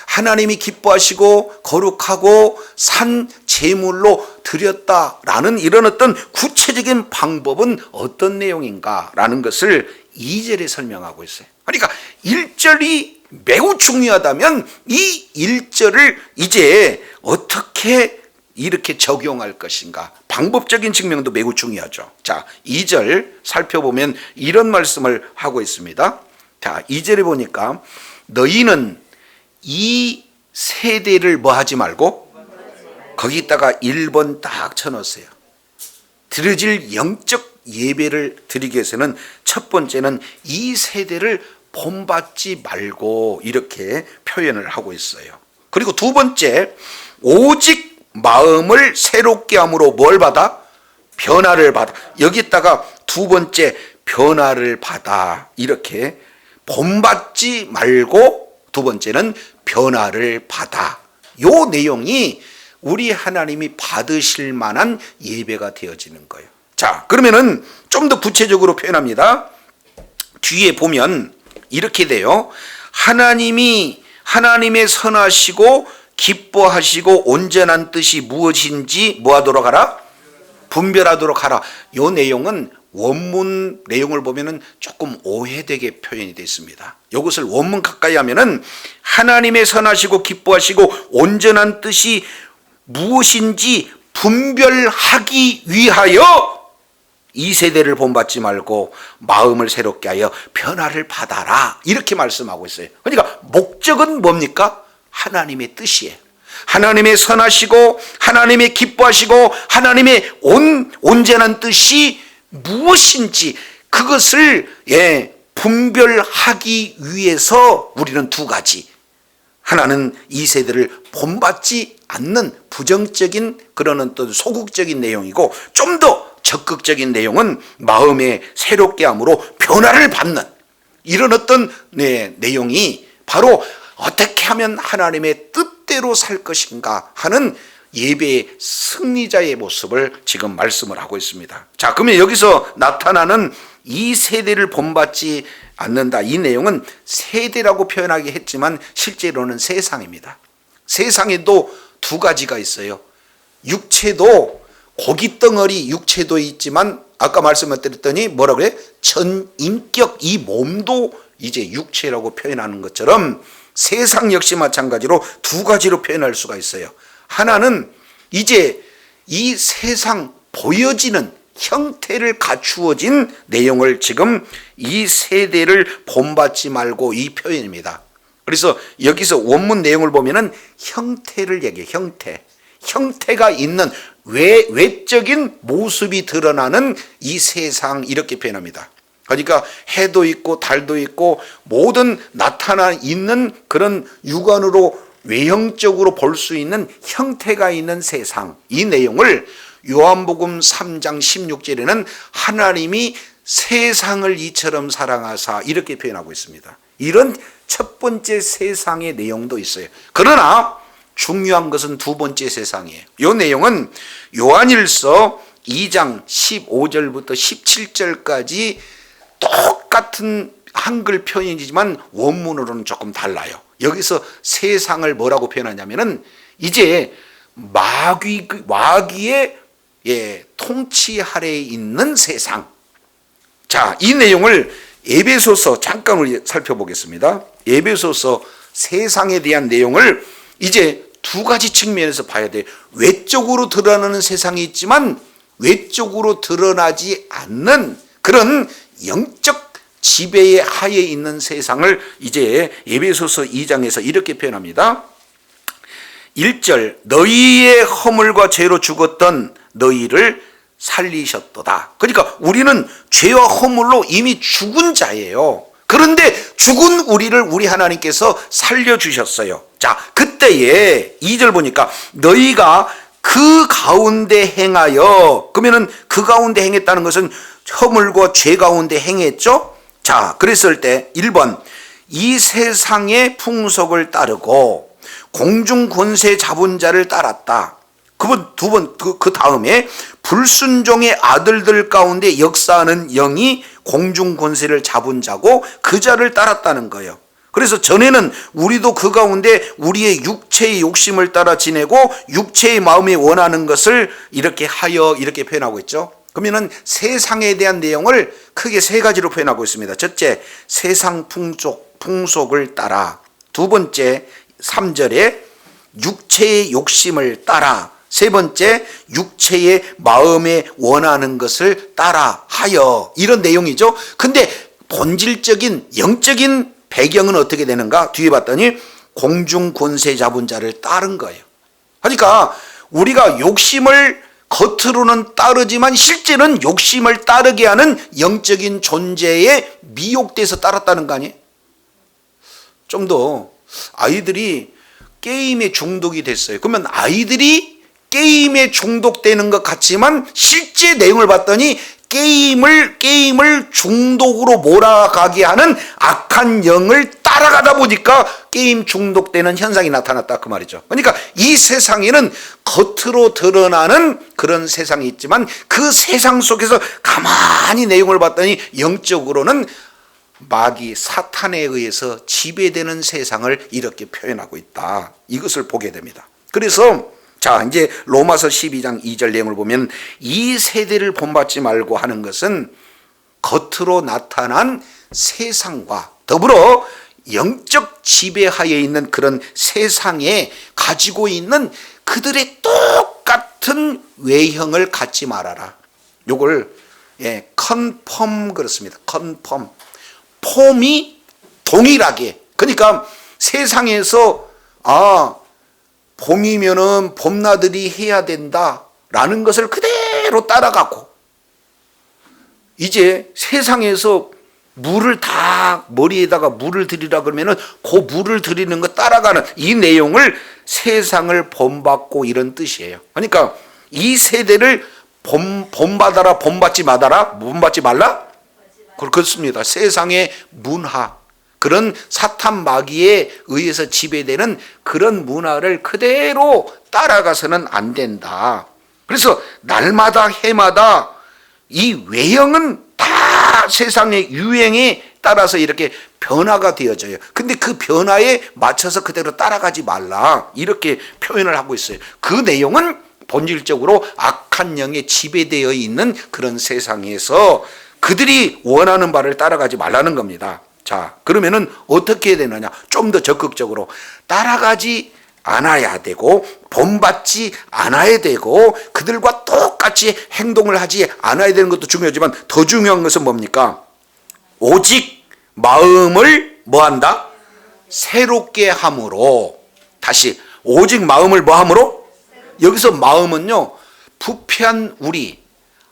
하나님이 기뻐하시고 거룩하고 산 제물로 드렸다라는 이런 어떤 구체적인 방법은 어떤 내용인가라는 것을 2절에 설명하고 있어요. 그러니까 1절이 매우 중요하다면 이 1절을 이제 어떻게 이렇게 적용할 것인가? 방법적인 측면도 매우 중요하죠. 자, 2절 살펴보면 이런 말씀을 하고 있습니다. 자, 2절에 보니까 너희는 이 세대를 뭐 하지 말고 거기다가 1번 딱 쳐놓으세요. 드려질 영적 예배를 드리기 위해서는 첫 번째는 이 세대를 본받지 말고 이렇게 표현을 하고 있어요. 그리고 두 번째, 오직 마음을 새롭게 함으로 뭘 받아? 변화를 받아. 여기다가 두 번째, 변화를 받아. 이렇게 본받지 말고 두 번째는 변화를 받아. 요 내용이 우리 하나님이 받으실 만한 예배가 되어지는 거예요. 자, 그러면은 좀 더 구체적으로 표현합니다. 뒤에 보면 이렇게 돼요. 하나님의 선하시고 기뻐하시고 온전한 뜻이 무엇인지 뭐하도록 하라? 분별하도록 하라. 요 내용은 원문 내용을 보면은 조금 오해되게 표현이 되어 있습니다. 이것을 원문 가까이 하면은 하나님의 선하시고 기뻐하시고 온전한 뜻이 무엇인지 분별하기 위하여 이 세대를 본받지 말고 마음을 새롭게 하여 변화를 받아라. 이렇게 말씀하고 있어요. 그러니까 목적은 뭡니까? 하나님의 뜻이에요. 하나님의 선하시고 하나님의 기뻐하시고 하나님의 온전한 뜻이 무엇인지 그것을 분별하기 위해서 우리는 두 가지. 하나는 이 세대를 본받지 않는 부정적인 그런 어떤 소극적인 내용이고, 좀 더 적극적인 내용은 마음에 새롭게 함으로 변화를 받는 이런 어떤 내용이 바로 어떻게 하면 하나님의 뜻대로 살 것인가 하는 예배의 승리자의 모습을 지금 말씀을 하고 있습니다. 자, 그러면 여기서 나타나는 이 세대를 본받지 않는다, 이 내용은 세대라고 표현하기 했지만 실제로는 세상입니다. 세상에도 두 가지가 있어요. 육체도 고깃덩어리 육체도 있지만 아까 말씀드렸더니 뭐라고 그래? 전인격, 이 몸도 이제 육체라고 표현하는 것처럼 세상 역시 마찬가지로 두 가지로 표현할 수가 있어요. 하나는 이제 이 세상 보여지는 형태를 갖추어진 내용을 지금 이 세대를 본받지 말고 이 표현입니다. 그래서 여기서 원문 내용을 보면은 형태를 얘기해. 형태가 있는 외적인 모습이 드러나는 이 세상, 이렇게 표현합니다. 그러니까 해도 있고 달도 있고 모든 나타나 있는 그런 육안으로 외형적으로 볼 수 있는 형태가 있는 세상, 이 내용을 요한복음 3장 16절에는 하나님이 세상을 이처럼 사랑하사 이렇게 표현하고 있습니다. 이런 첫 번째 세상의 내용도 있어요. 그러나 중요한 것은 두 번째 세상이에요. 이 내용은 요한일서 2장 15절부터 17절까지 똑같은 한글 표현이지만 원문으로는 조금 달라요. 여기서 세상을 뭐라고 표현하냐면은 이제 마귀의 통치 아래에 있는 세상. 자, 이 내용을 에베소서 잠깐 우리 살펴보겠습니다. 에베소서 세상에 대한 내용을 이제 두 가지 측면에서 봐야 돼요. 외적으로 드러나는 세상이 있지만 외적으로 드러나지 않는 그런 영적 지배의 하에 있는 세상을 이제 에베소서 2장에서 이렇게 표현합니다. 1절, 너희의 허물과 죄로 죽었던 너희를 살리셨도다. 그러니까 우리는 죄와 허물로 이미 죽은 자예요. 그런데 죽은 우리를 우리 하나님께서 살려주셨어요. 자, 그때에 2절 보니까 너희가 그 가운데 행하여, 그러면은 그 가운데 행했다는 것은 허물과 죄 가운데 행했죠. 자, 그랬을 때 1번, 이 세상의 풍속을 따르고 공중 권세 잡은 자를 따랐다. 그 다음에 불순종의 아들들 가운데 역사하는 영이 공중 권세를 잡은 자고 그 자를 따랐다는 거예요. 그래서 전에는 우리도 그 가운데 우리의 육체의 욕심을 따라 지내고 육체의 마음이 원하는 것을 이렇게 하여 이렇게 표현하고 있죠. 그러면은 세상에 대한 내용을 크게 세 가지로 표현하고 있습니다. 첫째, 세상 풍속을 따라. 두 번째, 3절에 육체의 욕심을 따라. 세 번째, 육체의 마음에 원하는 것을 따라 하여. 이런 내용이죠. 근데 본질적인 영적인 배경은 어떻게 되는가? 뒤에 봤더니 공중 권세 잡은 자를 따른 거예요. 그러니까 우리가 욕심을 겉으로는 따르지만 실제는 욕심을 따르게 하는 영적인 존재에 미혹돼서 따랐다는 거 아니에요? 좀 더 아이들이 게임에 중독이 됐어요. 그러면 아이들이 게임에 중독되는 것 같지만 실제 내용을 봤더니 게임을 중독으로 몰아가게 하는 악한 영을 따라가다 보니까 게임 중독되는 현상이 나타났다 그 말이죠. 그러니까 이 세상에는 겉으로 드러나는 그런 세상이 있지만 그 세상 속에서 가만히 내용을 봤더니 영적으로는 마귀 사탄에 의해서 지배되는 세상을 이렇게 표현하고 있다. 이것을 보게 됩니다. 그래서 자, 이제 로마서 12장 2절 내용을 보면 이 세대를 본받지 말고 하는 것은 겉으로 나타난 세상과 더불어 영적 지배하에 있는 그런 세상에 가지고 있는 그들의 똑같은 외형을 갖지 말아라. 요걸 컨펌 그렇습니다. 컨펌. 폼이 동일하게. 그러니까 세상에서 봄이면은 봄나들이 해야 된다라는 것을 그대로 따라가고 이제 세상에서 물을 다 머리에다가 물을 들이라 그러면은 그 물을 들이는 거 따라가는 이 내용을 세상을 본받고 이런 뜻이에요. 그러니까 이 세대를 본받아라, 본받지 마다라, 본받지 말라? 그렇습니다. 세상의 문화, 그런 사탄 마귀에 의해서 지배되는 그런 문화를 그대로 따라가서는 안 된다. 그래서 날마다 해마다 이 외형은 다 세상의 유행에 따라서 이렇게 변화가 되어져요. 근데 그 변화에 맞춰서 그대로 따라가지 말라. 이렇게 표현을 하고 있어요. 그 내용은 본질적으로 악한 영에 지배되어 있는 그런 세상에서 그들이 원하는 바를 따라가지 말라는 겁니다. 자, 그러면은 어떻게 해야 되느냐? 좀 더 적극적으로 따라가지 않아야 되고 본받지 않아야 되고 그들과 똑같이 행동을 하지 않아야 되는 것도 중요하지만 더 중요한 것은 뭡니까? 오직 마음을 뭐한다? 새롭게 함으로. 다시 오직 마음을 뭐함으로? 여기서 마음은요 부패한 우리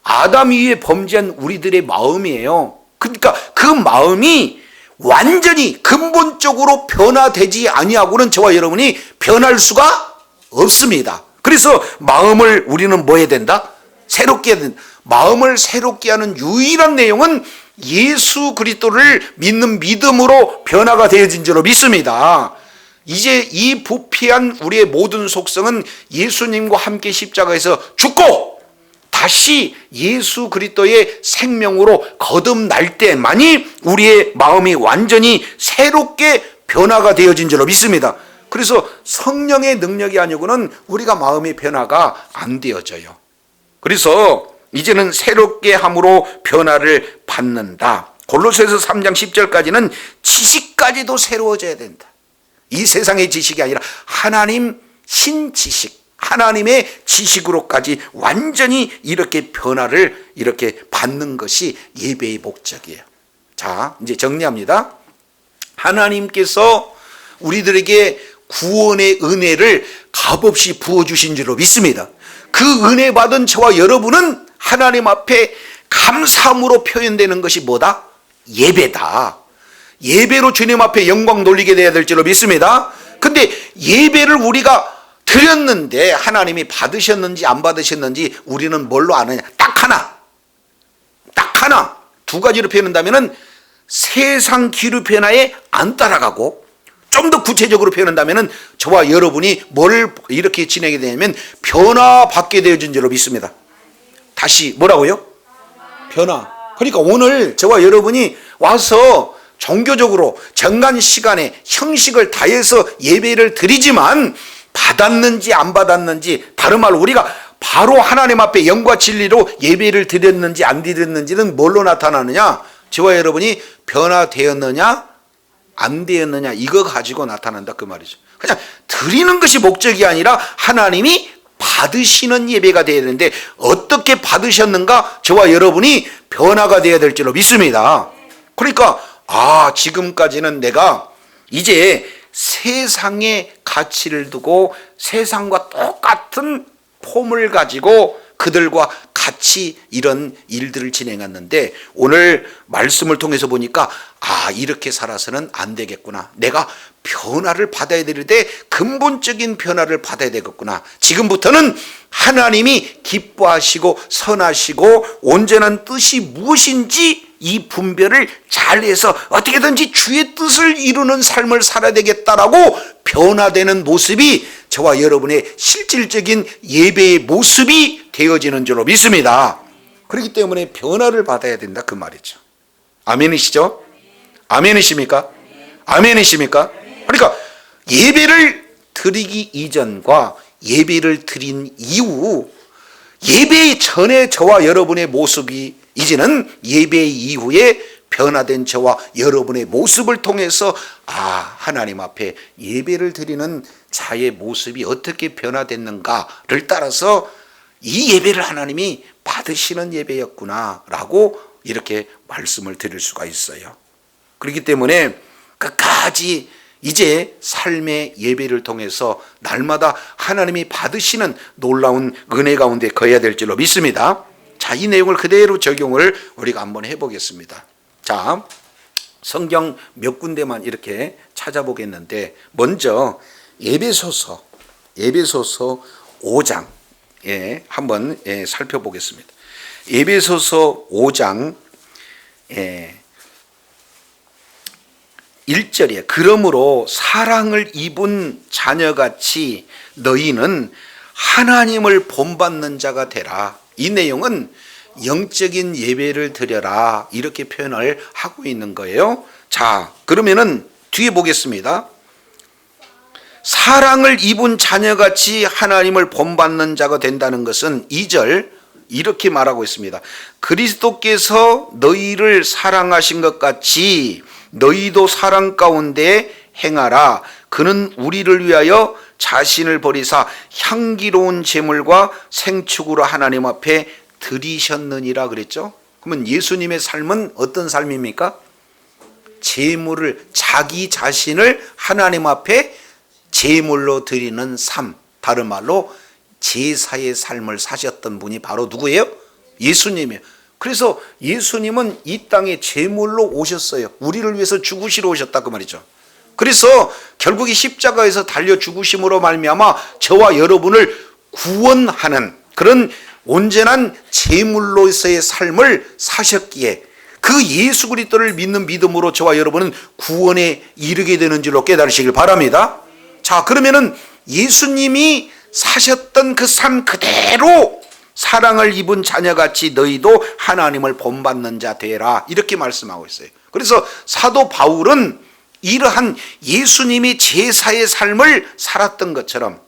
아담 이후에 범죄한 우리들의 마음이에요. 그러니까 그 마음이 완전히 근본적으로 변화되지 아니하고는 저와 여러분이 변할 수가 없습니다. 그래서 마음을 우리는 뭐 해야 된다? 새롭게 해야 된다. 마음을 새롭게 하는 유일한 내용은 예수 그리스도를 믿는 믿음으로 변화가 되어진 줄로 믿습니다. 이제 이 부패한 우리의 모든 속성은 예수님과 함께 십자가에서 죽고 다시 예수 그리스도의 생명으로 거듭날 때만이 우리의 마음이 완전히 새롭게 변화가 되어진 줄로 믿습니다. 그래서 성령의 능력이 아니고는 우리가 마음의 변화가 안 되어져요. 그래서 이제는 새롭게 함으로 변화를 받는다. 골로새서 3장 10절까지는 지식까지도 새로워져야 된다. 이 세상의 지식이 아니라 하나님 신지식, 하나님의 지식으로까지 완전히 이렇게 변화를 이렇게 받는 것이 예배의 목적이에요. 자, 이제 정리합니다. 하나님께서 우리들에게 구원의 은혜를 값없이 부어주신 줄로 믿습니다. 그 은혜 받은 저와 여러분은 하나님 앞에 감사함으로 표현되는 것이 뭐다? 예배다. 예배로 주님 앞에 영광 돌리게 돼야 될 줄로 믿습니다. 근데 예배를 우리가 드렸는데 하나님이 받으셨는지 안 받으셨는지 우리는 뭘로 아느냐? 딱 하나. 두 가지로 표현한다면은 세상 기류 변화에 안 따라가고 좀 더 구체적으로 표현한다면은 저와 여러분이 뭘 이렇게 진행이 되냐면 변화받게 되어진 줄로 믿습니다. 다시 뭐라고요? 변화. 그러니까 오늘 저와 여러분이 와서 종교적으로 정간 시간에 형식을 다해서 예배를 드리지만 받았는지 안 받았는지, 다른 말로 우리가 바로 하나님 앞에 영과 진리로 예배를 드렸는지 안 드렸는지는 뭘로 나타나느냐? 저와 여러분이 변화되었느냐 안 되었느냐 이거 가지고 나타난다 그 말이죠. 그냥 드리는 것이 목적이 아니라 하나님이 받으시는 예배가 되어야 되는데 어떻게 받으셨는가 저와 여러분이 변화가 되어야 될 줄로 믿습니다. 그러니까 지금까지는 내가 이제 세상의 가치를 두고 세상과 똑같은 폼을 가지고 그들과 같이 이런 일들을 진행했는데 오늘 말씀을 통해서 보니까 이렇게 살아서는 안 되겠구나. 내가 변화를 받아야 되는데 근본적인 변화를 받아야 되겠구나. 지금부터는 하나님이 기뻐하시고 선하시고 온전한 뜻이 무엇인지 이 분별을 잘해서 어떻게든지 주의 뜻을 이루는 삶을 살아야 되겠다라고 변화되는 모습이 저와 여러분의 실질적인 예배의 모습이 되어지는 줄로 믿습니다. 그렇기 때문에 변화를 받아야 된다 그 말이죠. 아멘이시죠? 아멘이십니까? 아멘이십니까? 그러니까 예배를 드리기 이전과 예배를 드린 이후, 예배 전에 저와 여러분의 모습이 이제는 예배 이후에 변화된 저와 여러분의 모습을 통해서 하나님 앞에 예배를 드리는 자의 모습이 어떻게 변화됐는가를 따라서 이 예배를 하나님이 받으시는 예배였구나 라고 이렇게 말씀을 드릴 수가 있어요. 그렇기 때문에 끝까지 이제 삶의 예배를 통해서 날마다 하나님이 받으시는 놀라운 은혜 가운데 거해야 될 줄로 믿습니다. 자, 이 내용을 그대로 적용을 우리가 한번 해보겠습니다. 자, 성경 몇 군데만 이렇게 찾아보겠는데 먼저 에베소서 5장 한번 살펴보겠습니다. 에베소서 5장 1절에 그러므로 사랑을 입은 자녀같이 너희는 하나님을 본받는 자가 되라. 이 내용은 영적인 예배를 드려라 이렇게 표현을 하고 있는 거예요. 자, 그러면은 뒤에 보겠습니다. 사랑을 입은 자녀같이 하나님을 본받는 자가 된다는 것은 2절 이렇게 말하고 있습니다. 그리스도께서 너희를 사랑하신 것 같이 너희도 사랑 가운데 행하라. 그는 우리를 위하여 자신을 버리사 향기로운 제물과 생축으로 하나님 앞에 드리셨느니라 그랬죠. 그러면 예수님의 삶은 어떤 삶입니까? 제물을, 자기 자신을 하나님 앞에 제물로 드리는 삶, 다른 말로 제사의 삶을 사셨던 분이 바로 누구예요? 예수님이에요. 그래서 예수님은 이 땅에 제물로 오셨어요. 우리를 위해서 죽으시러 오셨다 그 말이죠. 그래서 결국에 십자가에서 달려 죽으심으로 말미암아 저와 여러분을 구원하는 그런 온전한 제물로서의 삶을 사셨기에 그 예수 그리스도를 믿는 믿음으로 저와 여러분은 구원에 이르게 되는 줄로 깨달으시길 바랍니다. 자, 그러면은 예수님이 사셨던 그 삶 그대로 사랑을 입은 자녀같이 너희도 하나님을 본받는 자 되라 이렇게 말씀하고 있어요. 그래서 사도 바울은 이러한 예수님이 제사의 삶을 살았던 것처럼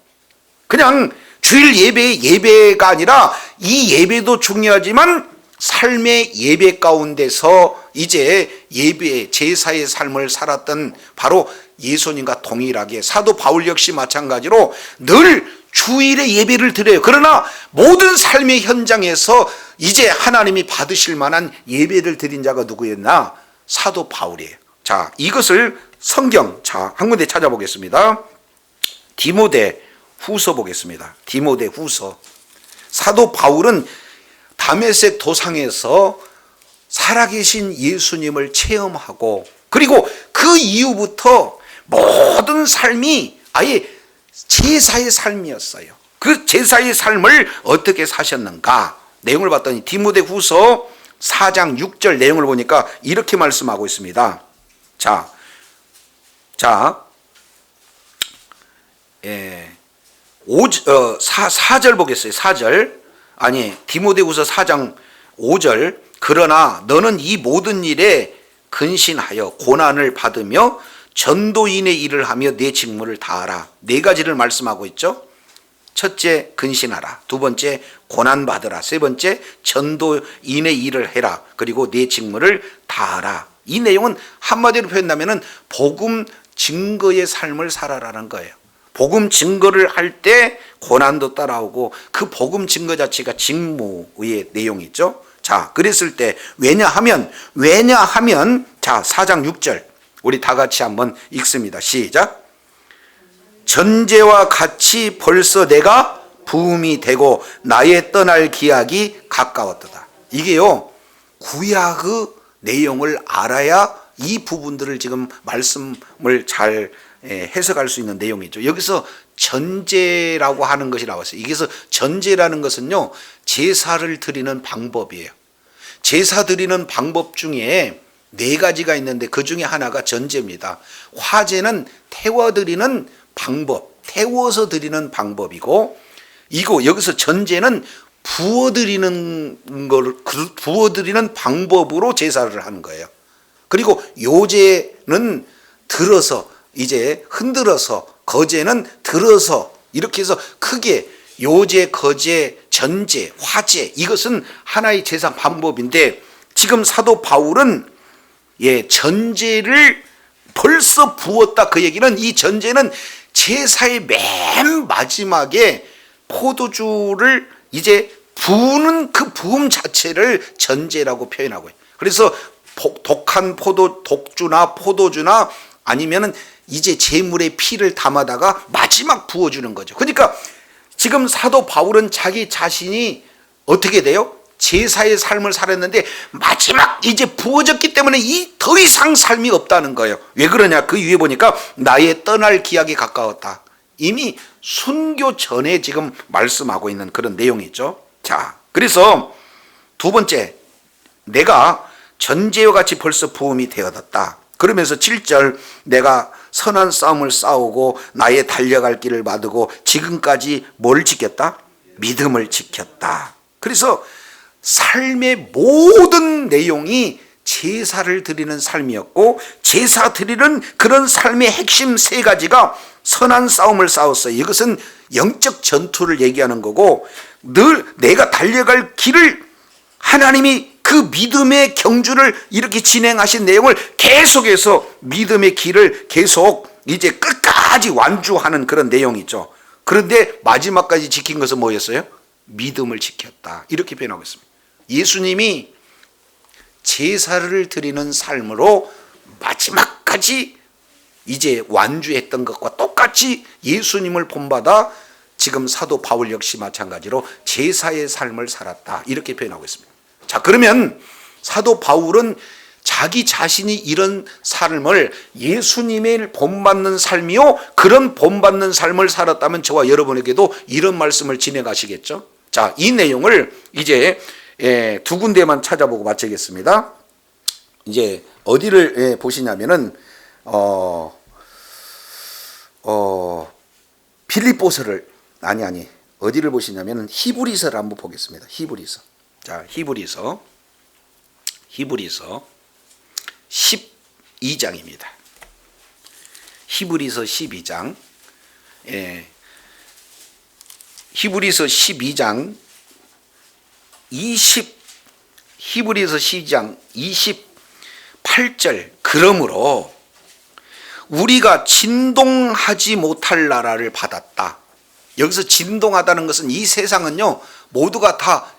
그냥 주일 예배의 예배가 아니라 이 예배도 중요하지만 삶의 예배 가운데서 이제 예배 제사의 삶을 살았던 바로 예수님과 동일하게 사도 바울 역시 마찬가지로 늘 주일에 예배를 드려요. 그러나 모든 삶의 현장에서 이제 하나님이 받으실 만한 예배를 드린 자가 누구였나? 사도 바울이에요. 자, 이것을 성경 한 군데 찾아보겠습니다. 디모데 후서 보겠습니다. 디모데 후서. 사도 바울은 다메섹 도상에서 살아계신 예수님을 체험하고 그리고 그 이후부터 모든 삶이 아예 제사의 삶이었어요. 그 제사의 삶을 어떻게 사셨는가? 내용을 봤더니 디모데 후서 4장 6절 내용을 보니까 이렇게 말씀하고 있습니다. 자, 4절 보겠어요. 4절. 아니, 디모데후서 4장 5절. 그러나 너는 이 모든 일에 근신하여 고난을 받으며 전도인의 일을 하며 내 직무를 다하라. 네 가지를 말씀하고 있죠. 첫째, 근신하라. 두 번째, 고난받으라. 세 번째, 전도인의 일을 해라. 그리고 내 직무를 다하라. 이 내용은 한마디로 표현하면 복음 증거의 삶을 살아라는 거예요. 복음 증거를 할 때 고난도 따라오고 그 복음 증거 자체가 직무의 내용이죠. 자, 그랬을 때 왜냐하면 자, 4장 6절 우리 다 같이 한번 읽습니다. 시작. 전제와 같이 벌써 내가 부음이 되고 나의 떠날 기약이 가까웠도다. 이게요, 구약의 내용을 알아야 이 부분들을 지금 말씀을 잘 해석할 수 있는 내용이죠. 여기서 전제라고 하는 것이 나왔어요. 여기서 전제라는 것은요, 제사를 드리는 방법이에요. 제사 드리는 방법 중에 4가지가 있는데 그 중에 하나가 전제입니다. 화제는 태워드리는 방법, 태워서 드리는 방법이고, 여기서 전제는 부어드리는 방법으로 제사를 하는 거예요. 그리고 요제는 들어서, 이제 흔들어서, 거제는 들어서, 이렇게 해서 크게 요제, 거제, 전제, 화제, 이것은 하나의 제사 방법인데, 지금 사도 바울은 전제를 벌써 부었다. 그 얘기는, 이 전제는 제사의 맨 마지막에 포도주를 이제 부는 그 부음 자체를 전제라고 표현하고 있어요. 그래서 독한 독주나 포도주나 아니면은 이제 제물의 피를 담아다가 마지막 부어주는 거죠. 그러니까 지금 사도 바울은 자기 자신이 어떻게 돼요? 제사의 삶을 살았는데 마지막 이제 부어졌기 때문에 더 이상 삶이 없다는 거예요. 왜 그러냐? 그 위에 보니까 나의 떠날 기약이 가까웠다. 이미 순교 전에 지금 말씀하고 있는 그런 내용이 있죠. 자, 그래서 두 번째, 내가 전제와 같이 벌써 부음이 되어졌다. 그러면서 7절, 내가 선한 싸움을 싸우고 나의 달려갈 길을 마두고 지금까지 뭘 지켰다? 믿음을 지켰다. 그래서 삶의 모든 내용이 제사를 드리는 삶이었고, 제사 드리는 그런 삶의 핵심 3가지가 선한 싸움을 싸웠어요. 이것은 영적 전투를 얘기하는 거고, 늘 내가 달려갈 길을 하나님이 그 믿음의 경주를 이렇게 진행하신 내용을 계속해서 믿음의 길을 계속 이제 끝까지 완주하는 그런 내용이죠. 그런데 마지막까지 지킨 것은 뭐였어요? 믿음을 지켰다. 이렇게 표현하고 있습니다. 예수님이 제사를 드리는 삶으로 마지막까지 이제 완주했던 것과 똑같이 예수님을 본받아 지금 사도 바울 역시 마찬가지로 제사의 삶을 살았다. 이렇게 표현하고 있습니다. 자, 그러면 사도 바울은 자기 자신이 이런 삶을 예수님의 본받는 삶이요, 그런 본받는 삶을 살았다면 저와 여러분에게도 이런 말씀을 진행하시겠죠. 자, 이 내용을 이제 2군데만 찾아보고 마치겠습니다. 이제 어디를 보시냐면은 빌립보서를 어디를 보시냐면은 히브리서를 한번 보겠습니다. 히브리서. 자, 히브리서 12장입니다. 히브리서 12장. 히브리서 12장 히브리서 12장 28절. 그러므로 우리가 진동하지 못할 나라를 받았다. 여기서 진동하다는 것은 이 세상은요, 모두가 다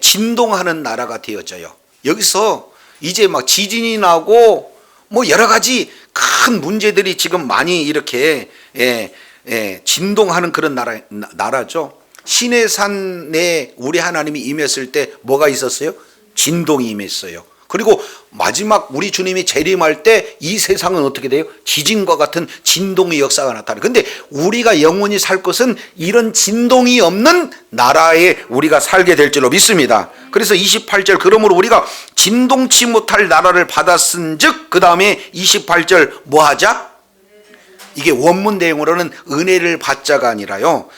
진동하는 나라가 되어져요. 여기서 이제 막 지진이 나고 뭐 여러 가지 큰 문제들이 지금 많이 이렇게 진동하는 그런 나라죠. 시내산에 우리 하나님이 임했을 때 뭐가 있었어요? 진동이 임했어요. 그리고 마지막 우리 주님이 재림할 때 이 세상은 어떻게 돼요? 지진과 같은 진동의 역사가 나타나요. 근데 우리가 영원히 살 것은 이런 진동이 없는 나라에 우리가 살게 될 줄로 믿습니다. 그래서 28절, 그러므로 우리가 진동치 못할 나라를 받았은즉, 그 다음에 28절 뭐 하자? 이게 원문 내용으로는 은혜를 받자가 아니라요,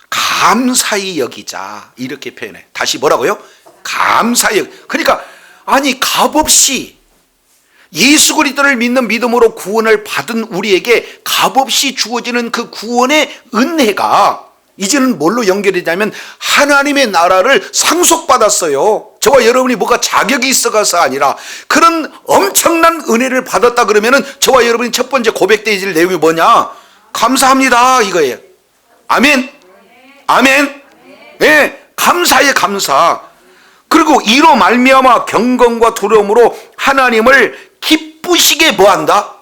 감사히 여기자, 이렇게 표현해. 다시 뭐라고요? 감사히. 그러니까 아니, 값없이 예수 그리스도를 믿는 믿음으로 구원을 받은 우리에게 값없이 주어지는 그 구원의 은혜가 이제는 뭘로 연결되냐면 하나님의 나라를 상속받았어요. 저와 여러분이 뭐가 자격이 있어가서 아니라 그런 엄청난 은혜를 받았다. 그러면은 저와 여러분이 첫 번째 고백되어질 내용이 뭐냐? 감사합니다, 이거예요. 아멘. 아멘. 네, 감사의 감사. 그리고 이로 말미암아 경건과 두려움으로 하나님을 기쁘시게 뭐한다?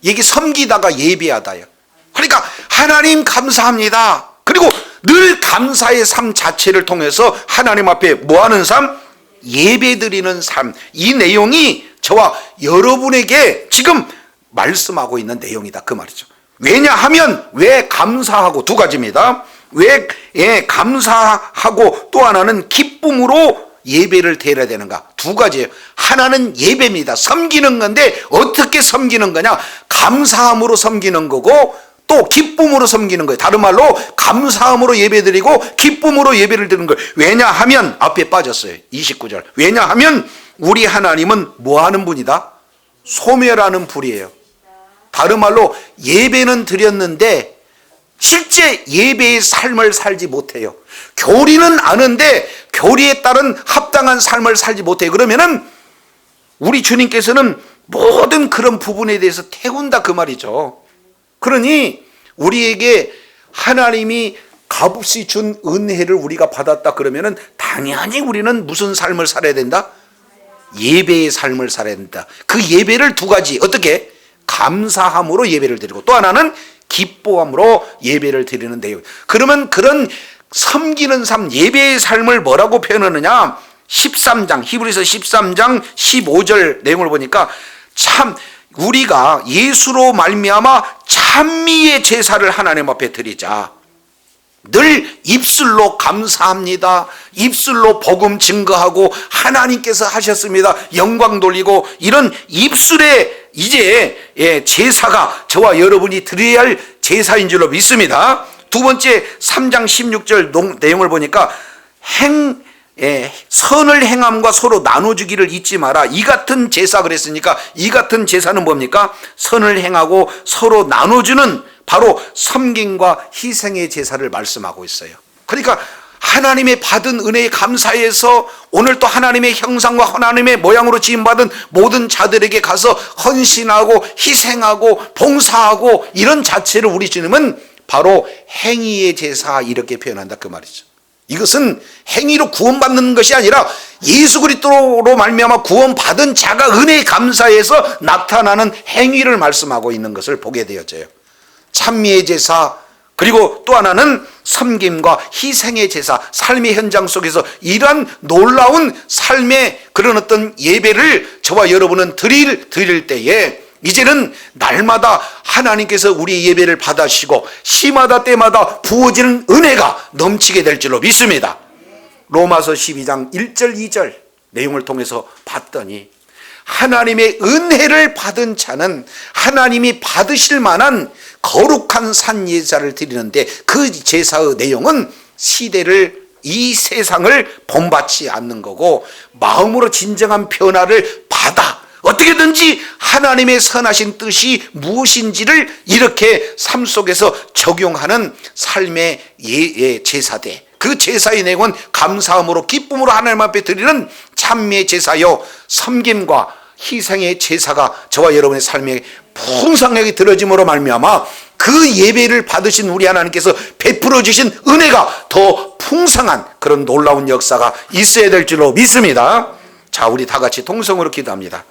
이게 섬기다가 예배하다요. 그러니까 하나님 감사합니다. 그리고 늘 감사의 삶 자체를 통해서 하나님 앞에 뭐하는 삶? 예배드리는 삶. 이 내용이 저와 여러분에게 지금 말씀하고 있는 내용이다 그 말이죠. 왜냐하면 왜 감사하고 두 가지입니다. 왜 감사하고 또 하나는 기쁨으로 예배를 드려야 되는가? 두 가지예요. 하나는 예배입니다. 섬기는 건데 어떻게 섬기는 거냐? 감사함으로 섬기는 거고 또 기쁨으로 섬기는 거예요. 다른 말로 감사함으로 예배드리고 기쁨으로 예배를 드리는 거예요. 왜냐하면 앞에 빠졌어요. 29절. 왜냐하면 우리 하나님은 뭐하는 분이다? 소멸하는 불이에요. 다른 말로 예배는 드렸는데 실제 예배의 삶을 살지 못해요. 교리는 아는데 교리에 따른 합당한 삶을 살지 못해요. 그러면은 우리 주님께서는 모든 그런 부분에 대해서 태운다 그 말이죠. 그러니 우리에게 하나님이 값없이 준 은혜를 우리가 받았다 그러면은 당연히 우리는 무슨 삶을 살아야 된다? 예배의 삶을 살아야 된다. 그 예배를 두 가지 어떻게? 감사함으로 예배를 드리고 또 하나는 기뻐함으로 예배를 드리는 내용. 그러면 그런 섬기는 삶, 예배의 삶을 뭐라고 표현하느냐? 13장, 히브리서 13장 15절 내용을 보니까 참 우리가 예수로 말미암아 찬미의 제사를 하나님 앞에 드리자. 늘 입술로 감사합니다. 입술로 복음 증거하고 하나님께서 하셨습니다. 영광 돌리고 이런 입술에 이제 제사가 저와 여러분이 드려야 할 제사인 줄로 믿습니다. 두 번째 3장 16절 내용을 보니까 선을 행함과 서로 나눠주기를 잊지 마라. 이 같은 제사 그랬으니까 이 같은 제사는 뭡니까? 선을 행하고 서로 나눠주는 바로 섬김과 희생의 제사를 말씀하고 있어요. 그러니까 하나님의 받은 은혜에 감사해서 오늘 또 하나님의 형상과 하나님의 모양으로 지음받은 모든 자들에게 가서 헌신하고 희생하고 봉사하고 이런 자체를 우리 주님은 바로 행위의 제사 이렇게 표현한다 그 말이죠. 이것은 행위로 구원받는 것이 아니라 예수 그리스도로 말미암아 구원받은 자가 은혜에 감사해서 나타나는 행위를 말씀하고 있는 것을 보게 되어져요. 찬미의 제사 그리고 또 하나는 섬김과 희생의 제사, 삶의 현장 속에서 이러한 놀라운 삶의 그런 어떤 예배를 저와 여러분은 드릴 때에 이제는 날마다 하나님께서 우리 예배를 받아주시고 시마다 때마다 부어지는 은혜가 넘치게 될 줄로 믿습니다. 로마서 12장 1절 2절 내용을 통해서 봤더니 하나님의 은혜를 받은 자는 하나님이 받으실 만한 거룩한 산 예사를 드리는데 그 제사의 내용은 시대를 이 세상을 본받지 않는 거고 마음으로 진정한 변화를 받아 어떻게든지 하나님의 선하신 뜻이 무엇인지를 이렇게 삶 속에서 적용하는 삶의 제사대. 그 제사의 내용은 감사함으로 기쁨으로 하나님 앞에 드리는 찬미의 제사요 섬김과 희생의 제사가 저와 여러분의 삶에 풍성하게 들어짐으로 말미암아 그 예배를 받으신 우리 하나님께서 베풀어 주신 은혜가 더 풍성한 그런 놀라운 역사가 있어야 될 줄로 믿습니다. 자, 우리 다 같이 통성으로 기도합니다.